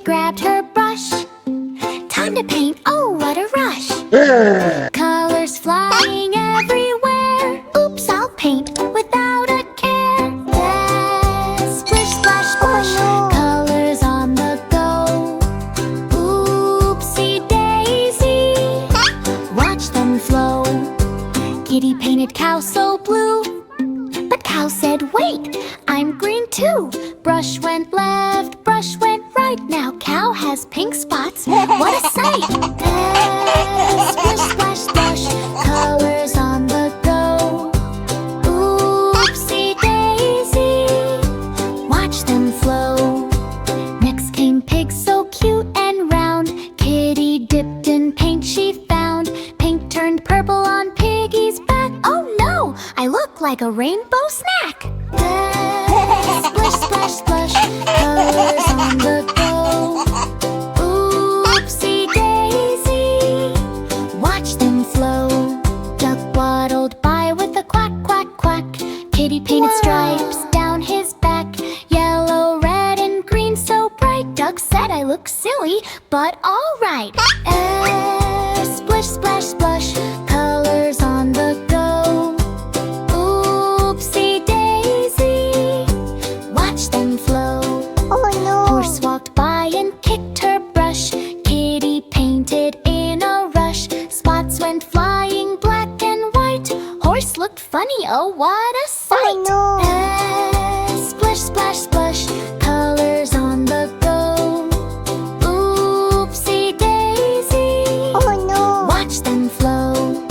grabbed her brush. Time to paint, oh what a rush. Colors flying everywhere. Oops, I'll paint without a care. Yes, splish, splash, splash. Colors on the go. Oopsie daisy, watch them flow. Kitty painted cow so blue, but cow said wait, I'm green too. Brush went left, brush went right. Now cow has pink spots, what a sight. Yes, splish, splash, splash. Colors on the go. Oopsie daisy, watch them flow. Next came pig so cute and round. Kitty dipped in paint she found. Paint turned purple on piggy's back. Oh no, I look like a rainbow snack. Yes, splish, splash, splash. Colors on the go. Oopsie daisy, watch them flow. Duck waddled by with a quack, quack, quack. Kitty painted stripes down his back. Yellow, red, and green so bright. Duck said I look silly, but alright. Splish, splash, splash. Colors on the go. Oopsie daisy, watch them flow. Oh no! Horse walked by and kicked her brush. Kitty painted in a rush. Spots went flying black and white. Horse looked funny, oh what a sight. Oh no! Splish, splash, splash. Colors on the go. Oopsie daisy, oh no! Watch them flow.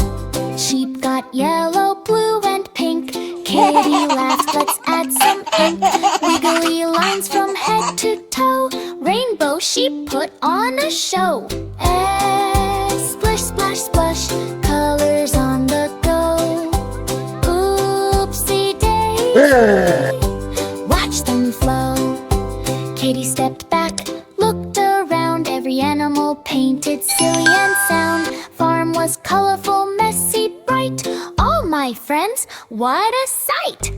Sheep got yellow, blue, and pink. Kitty laughed, let's add some ink. Wiggly lines from head to toe. Rainbow sheep put on a show. Splish, splash, splash. Colors on the go. Oopsie daisy, watch them flow. Kitty stepped back, looked around. Every animal painted silly and sound. Farm was colorful, messy, bright. All my friends, what a sight.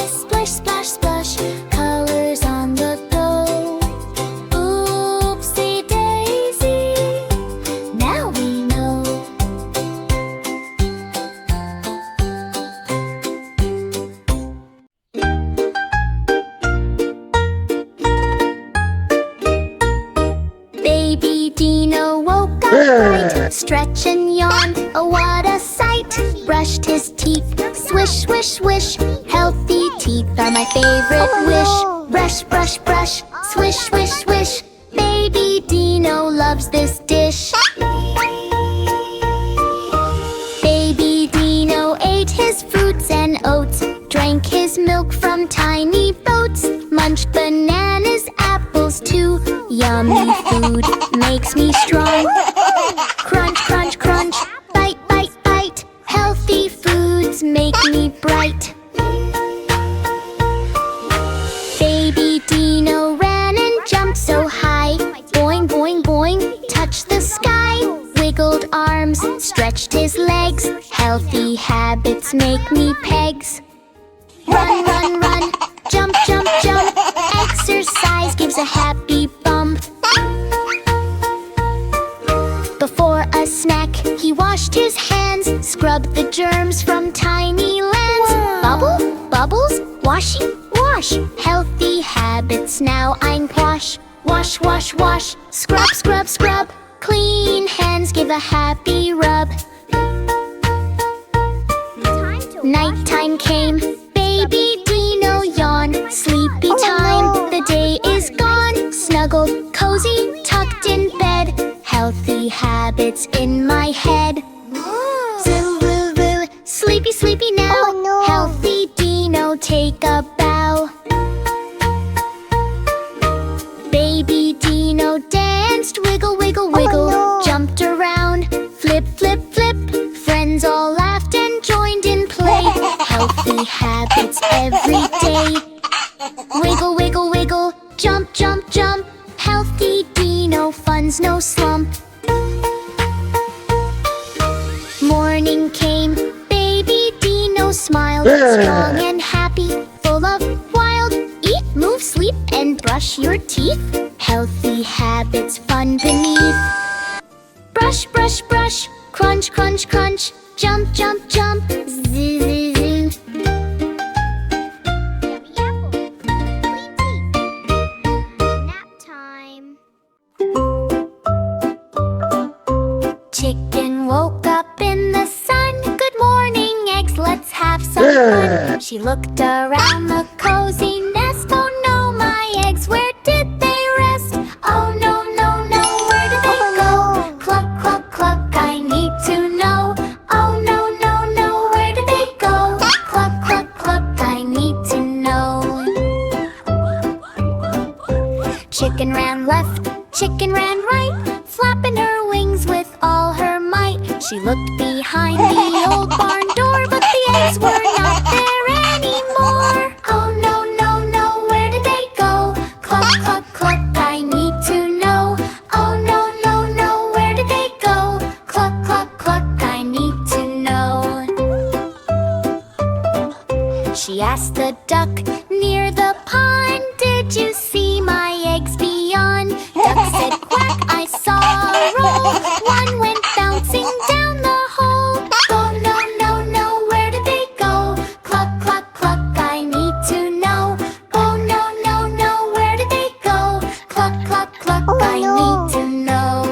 Splish, splash, splash. Colors on the go. Oopsie daisy, now we know. Baby Dino woke up bright, stretch and yawn, oh what a sight. Brushed his teeth, swish, swish, swish. Healthy teeth are my favorite wish. Brush, brush, brush, swish, swish, swish. Baby Dino loves this dish. Baby Dino ate his fruits and oats, drank his milk from tiny boats, munched bananas, apples too. Yummy food makes me strong. Crunch, crunch, crunch, bite, bite, bite. Healthy foods make me bright. Baby Dino ran and jumped so high. Boing, boing, boing, touched the sky. Wiggled arms, stretched his legs. Healthy habits make me pegs. Run, run, run, jump, jump, jump. Exercise gives a happy bump. Before a snack, he washed his hands, scrubbed the germs from tiny lands. Bubble, bubbles, washy, wash. Healthy habits now I'm quash. Wash, wash, wash, scrub, scrub, scrub. Clean hands give a happy rub. Nighttime came, baby Dino yawned. Sleepy time, the day is gone. Snuggled, cozy, tucked in bed. Healthy habits in my head. Zoo, woo, woo, sleepy, sleepy now. Oh, no. Healthy Dino, take a bow. Baby Dino danced, wiggle, wiggle, wiggle. Oh, no. Jumped around, flip, flip, flip. Friends all laughed and joined in play. Healthy habits every day. Wiggle, wiggle, wiggle, jump, jump, jump. Healthy Dino, fun's no slump. Morning came, baby Dino smiled. Strong and happy, full of wild. Eat, move, sleep, and brush your teeth. Healthy habits, fun beneath. Brush, brush, brush, crunch, crunch, crunch. Jump, jump, jump, zoo, zoo, zoo. Nap time. Chicken woke up in the sun. Good morning, eggs, let's have some fun. She looked around the cozy nest. Oh no, my eggs, where did they rest? Oh no, no, no, where did they go? Cluck, cluck, cluck, I need to know. Oh no, no, no, where did they go? Cluck, cluck, cluck, I need to know. Chicken ran left, chicken ran right, flapping her wings with all her might. She looked behind the old barn door, but the eggs were not there anymore. Oh no, no, no, where did they go? Cluck, cluck, cluck, I need to know. Oh no, no, no, where did they go? Cluck, cluck, cluck, I need to know. She asked the duck near the pond, did you see my eggs beyond? Duck said quack, I saw a roll. One went bouncing down the hole. Oh no, no, no, where did they go? Cluck, cluck, cluck, I need to know. Oh no, no, no, where did they go? Cluck, cluck, cluck, I need to know.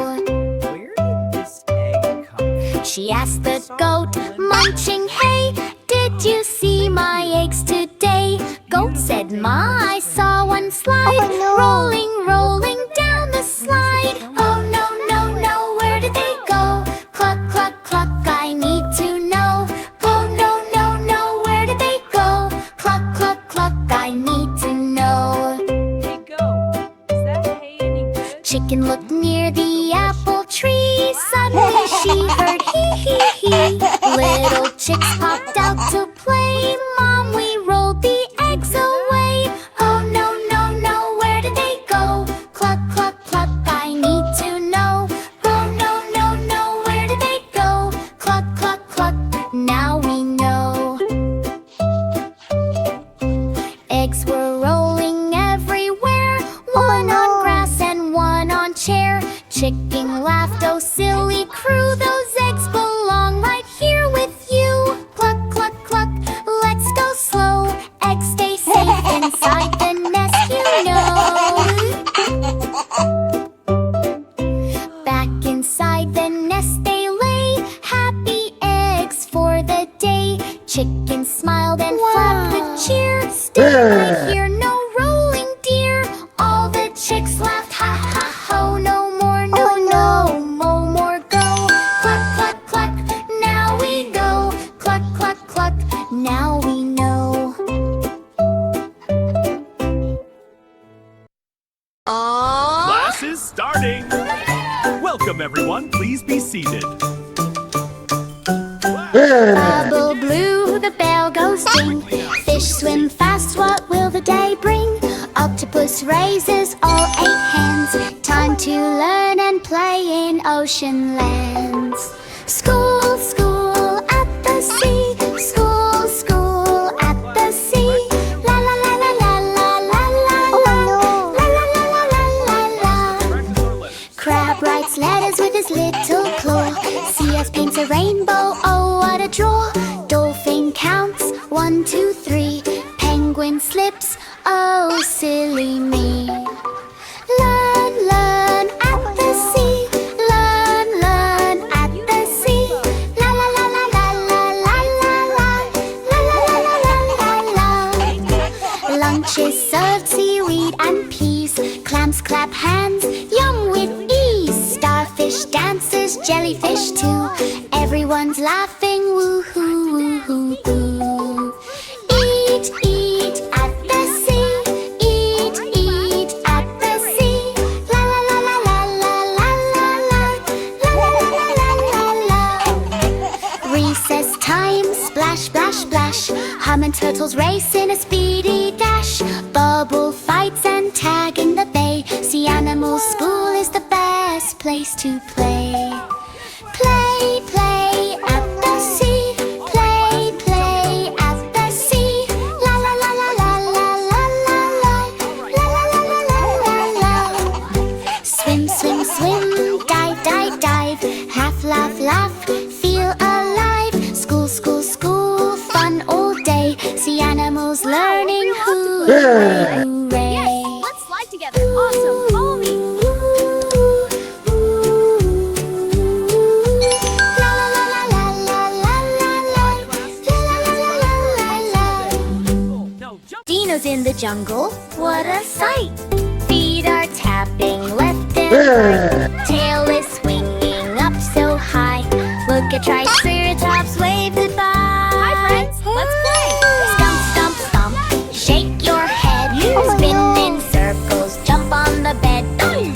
Where did this egg come from? She asked the goat, munching hay, did you see my eggs today? Goat said, Ma, I saw one slide, rolling, rolling down the slide. Oh no, no, no, where did they go? Cluck, cluck, cluck, I need to know. Oh no, no, no, where did they go? Cluck, cluck, cluck, I need to know. Hey, goat, is that hay any good? Chicken looked near the apple tree. Suddenly she heard hee hee hee. Little chicks popped out to play. Mom, we rolled the eggs away. Oh no, no, no, where did they go? Cluck, cluck, cluck, I need to know. Oh no, no, no, where did they go? Cluck, cluck, cluck, now we know. Eggs were rolling everywhere, one on grass and one on chair. Chicken laughed, oh silly crew, those eggs belong right here with you. Cluck, cluck, cluck, let's go slow. Eggs stay safe inside the nest, you know. Back inside the nest they lay, happy eggs for the day. Chicken smiled and flapped with cheer. Still I hear no rolling deer. All the chicks laughed, ha ha ho. No more, no, no, no more go. Cluck, cluck, cluck, now we go. Cluck, cluck, cluck, now we know. Class is starting! Welcome everyone, please be seated. Bubble blue, the bell goes ding. Fish swim fast, what will the day bring? Octopus raises all 8 hands. Time to learn and play in ocean lands. School, school at the sea. School, school at the sea. La la la la la la la la la. La la la la la la la. Crab writes letters with his little claw. CS paints a rainbow, oh what a draw. Dolphin counts 1, 2, 3. Penguin slips, oh silly me. Learn, learn at the sea. Learn, learn at the sea. La la la la la la la la la. La la la la la la la. Lunch is served, seaweed and peas. Clams clap hands, yum with ease. Starfish dances, jellyfish too. Everyone's laughing, woohoo, woohoo, boo. Eat, eat at the sea. Eat, eat at the sea. La la la la la la la la la. La la la la la la. Recess time, splash, splash, splash. Hum and turtles race in a speedy dash. Bubble fights and tag in the bay. Sea Animal School is the best place to play. Play, play at the sea. Play, play at the sea. La la la la la la la la la. La la la la la la la. laugh, feel alive. School, school, school, fun all day. See animals learning. Hooray, hooray. Yes, let's slide together. Awesome. Follow me. La la la la la la la la. La la la la la la. No, jump. Dino's in the jungle, what a sight! Feet are tapping left and right. Tail is swinging up so high. Look at Triceratops wave goodbye. Hi, friends. Let's play. Stomp, stomp, stomp. Shake your head. Spin in circles. Jump on the bed.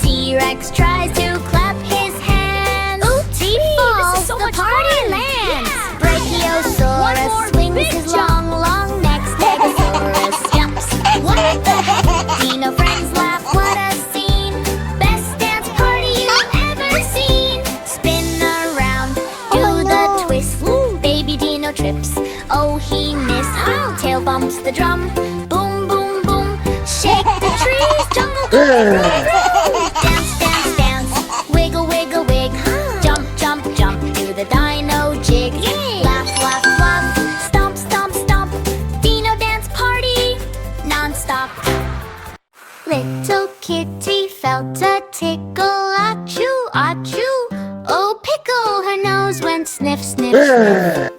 T-Rex tries to clap his hands. Oops, he falls. this is so the much party fun. lands. Yeah. Brachiosaurus One more swings big his jump. long, long neck. Stegosaurus jumps. What the heck? Dino friends laugh. What a scene! Best dance party you've ever seen. Spin around, do the twist. Baby Dino trips. Oh, he missed. Tail bumps the drum. Boom, boom, boom. Shake the trees. Jungle, dance, dance, dance. Wiggle, wiggle, wig. Jump, jump, jump. Do the dino jig. Laugh, laugh, laugh. Stomp, stomp, stomp. Dino dance party non-stop. Little kitty felt a tickle. Achoo, achoo. Oh, pickle. Her nose went sniff, sniff, sniff.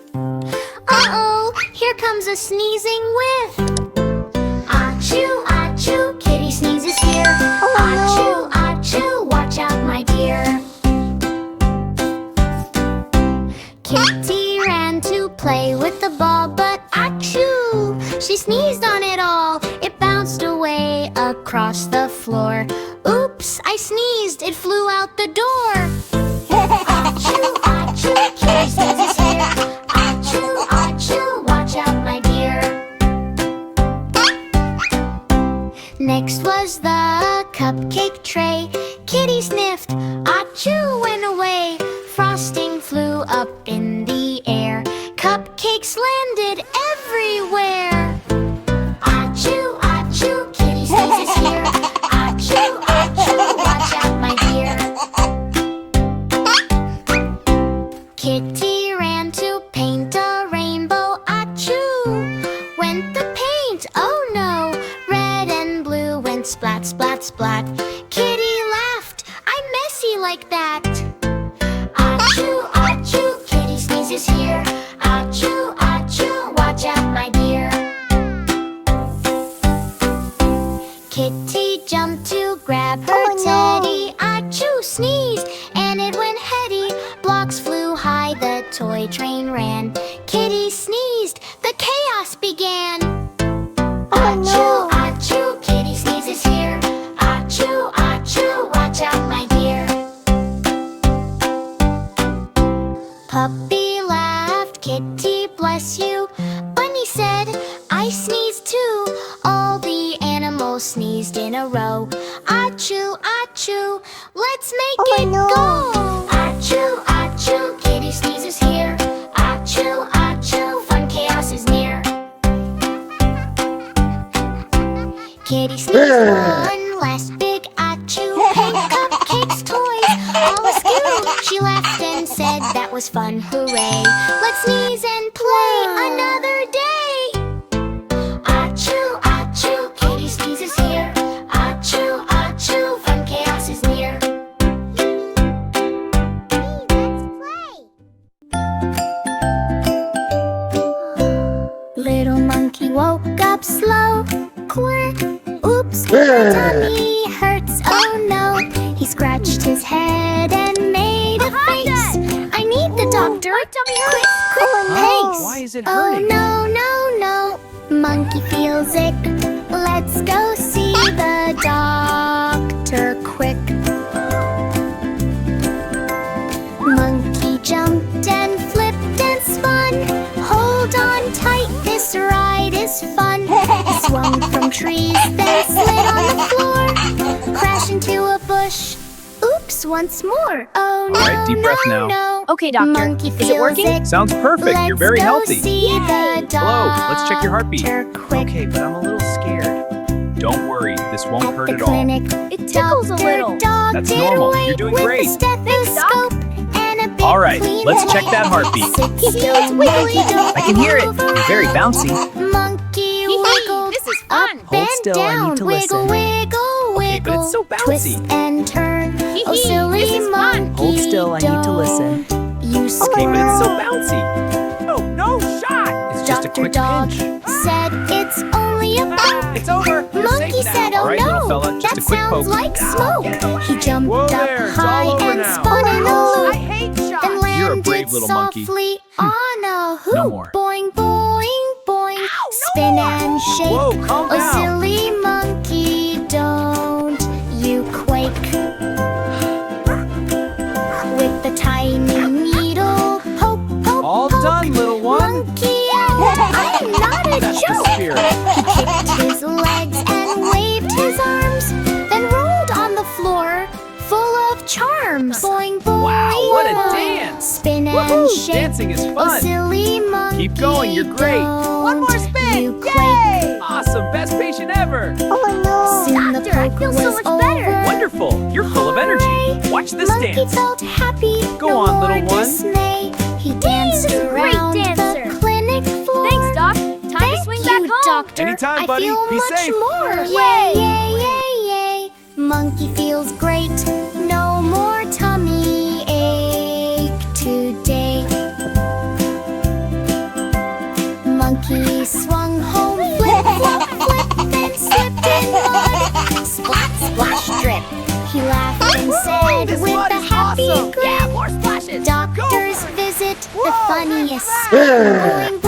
Uh-oh, here comes a sneezing whiff. Achoo, achoo, kitty sneezes here. Achoo, achoo, watch out, my dear. Kitty ran to play with the ball, but achoo! She sneezed on it all. It bounced away across the floor. Oops, I sneezed. It flew out the door. Achoo, achoo, kitty sneezes here. Achoo, achoo, watch out, my dear. Next was the cupcake tray. Kitty sniffed. Achoo, went away. Frosting flew up in the air. Cupcakes landed everywhere. Achoo, achoo, kitty sneezes here. Achoo, achoo, watch out, my dear. Kitty ran to paint a rainbow. Achoo, went the paint. Oh no, red and blue went splat, splat, splat. Kitty laughed. I'm messy like that. Achoo, achoo, kitty sneezes here. Achoo, achoo, watch out, my dear. Kitty jumped to grab her teddy. Achoo, sneezed, and it went heady. Blocks flew high, the toy train ran. Kitty sneezed, the chaos began. Achoo, achoo, kitty sneezes here. Achoo, achoo, watch out, my dear. Puppy laughed, Kitty bless you. Bunny said, I sneezed too. All the animals sneezed in a row. Achoo, achoo, let's make it go. Achoo, achoo, Kitty sneezes here. Achoo, achoo, fun chaos is near. Kitty sneezed one last big achoo. Pink cupcakes, toys, all askew. She laughed and said that was fun, hooray. Let's sneeze and play another day. Achoo, achoo, Kitty sneezes here. Achoo, achoo, fun chaos is near. Little monkey woke up slow. Quirk, oops, my tummy hurts, oh no. He scratched his head and made a face. I need the doctor. Quick, quick pace. Why is it Oh hurting? no, no, no. Monkey feels sick. Let's go see the doctor quick. Monkey jumped and flipped and spun. Hold on tight, this ride is fun. He swung from trees, then slid on the floor. Crash into a bush. Oops, once more. Oh no, All right, deep breath no, now. no. Okay, doctor. Monkey Is feels it working? sick. Sounds perfect. You're very Let's healthy. go see the doctor. Hello, let's check your heartbeat. Quick. Okay, but I'm a little scared. Don't worry, this won't At hurt the at all. clinic, It tickles a little. Dog That's did normal. away You're doing with great. the stethoscope and a bit All right, cleaner. let's check that heartbeat. Sit still, monkey, don't I can hear it. move You're very bouncy. Monkey wiggled This is up fun. and Hold still, I down. need to Wiggle, listen. wiggle, Okay, but wiggle. it's so bouncy. Twist and turn. Oh, silly This is fun. monkey. Hold still, I need to listen. don't You Okay, but it's so squirrel. bouncy. No, no shot. It's just a Dr. quick Dog pinch. said it's only a bump. It's over. You're Monkey safe now. said, oh All right, no, little fella, just that a quick sounds poke. like smoke. He jumped Whoa up there, it's all high over and now. spun in a I loop. hate Then shots. landed You're a brave little monkey. softly on a hoop. No more. Boing, boing, boing. Spin and shake. Whoa, calm Oh, down. silly monkey, don't you quake. With the tiny needle, poke, poke, All poke. done, little one. Monkey out. I'm not a That's the joke. spirit. He kicked his legs and waved his arms, then rolled on the floor, full of charms. Boing, boing, Wow, what a boing. dance. Spin and Woohoo, shake. dancing is Oh, fun. silly monkey, Keep going, you're great. don't One more spin. you quake. Yay! Awesome, best patient ever. Soon the Doctor, I poke feel so was much better. over. Wonderful, you're full of energy. Watch this Monkey dance. felt happy, Go no on, more little one. dismay. He danced He's a great around dancer. the clinic floor. Thanks, Doc. Time to Thank swing you, back home. Doctor. Anytime, I buddy. feel Be much safe. more. Yay, yay, yay, yay. Monkey feels great. No more tummy ache today. Monkey swung home, flip, flop, flip, then slipped in mud. Splat, splash, drip. He laughed and said this with mud a is happy awesome. grin. Yeah, more splashes. Doctors visit the funniest. Boing,